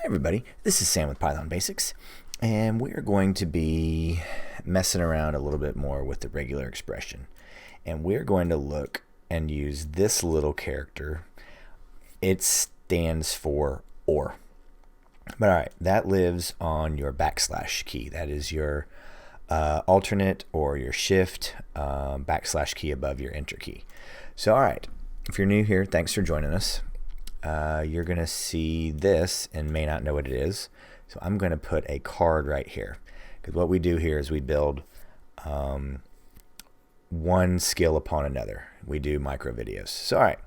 everybody, this is Sam with Python Basics, and we are going to be messing around a little bit more with the regular expression. And we're going to look and use this little character. It stands for OR. But alright, that lives on your backslash key. That is your alternate or your shift backslash key above your enter key. So alright, if you're new here, thanks for joining us. You're going to see this and may not know what it is. So I'm going to put a card right here. Because what we do here is we build one skill upon another. We do micro videos. So alright,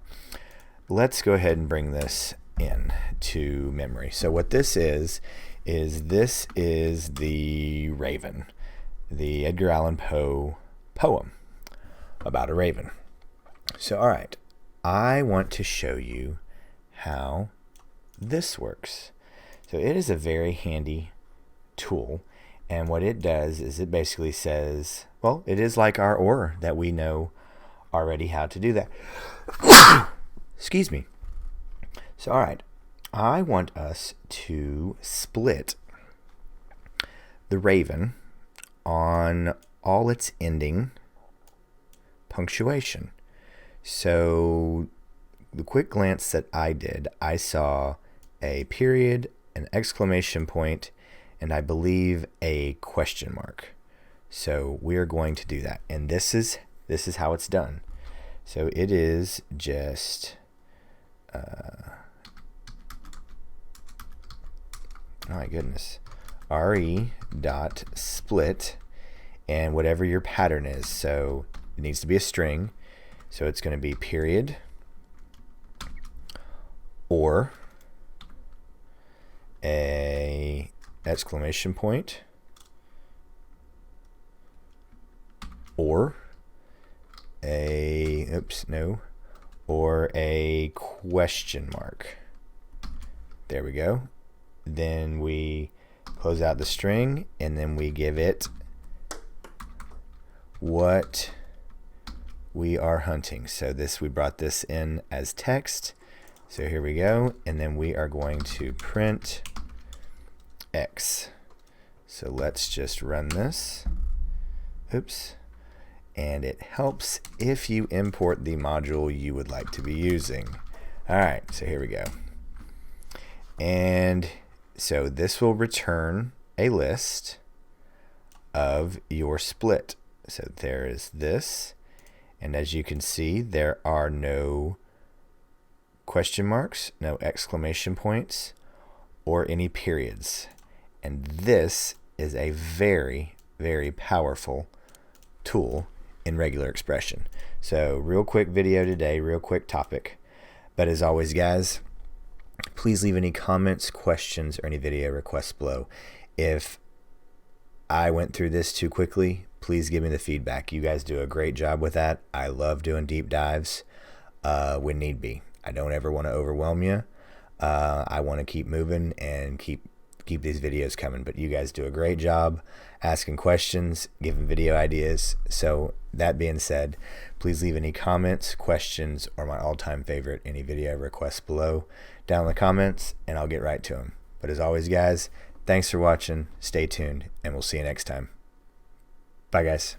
let's go ahead and bring this in to memory. So what this is the Raven, the Edgar Allan Poe poem about a raven. So alright, I want to show you how this works. So it is a very handy tool, and what it does is it basically says, well, it is like our OR that we know already how to do that. Excuse me. So alright, I want us to split the Raven on all its ending punctuation. So the quick glance that I did, I saw a period, an exclamation point, and I believe a question mark. So we are going to do that, and this is how it's done. So it is just oh my goodness, re dot split, and whatever your pattern is. So it needs to be a string, so it's going to be period, or a exclamation point, or a or a question mark. There we go. Then we close out the string, and then we give it what we are hunting. So we brought this in as text. So here we go, and then we are going to print X. So let's just run this. Oops. And it helps if you import the module you would like to be using. Alright, so here we go. And so this will return a list of your split. So there is this, and as you can see, there are no question marks, no exclamation points, or any periods. And this is a very, very powerful tool in regular expression. So real quick video today, real quick topic. But as always, guys, please leave any comments, questions, or any video requests below. If I went through this too quickly, please give me the feedback. You guys do a great job with that. I love doing deep dives when need be. I don't ever want to overwhelm you. I want to keep moving and keep these videos coming, but you guys do a great job asking questions, giving video ideas. So that being said, please leave any comments, questions, or my all-time favorite, any video requests below down in the comments, and I'll get right to them. But as always, guys, thanks for watching, stay tuned, and we'll see you next time. Bye, guys.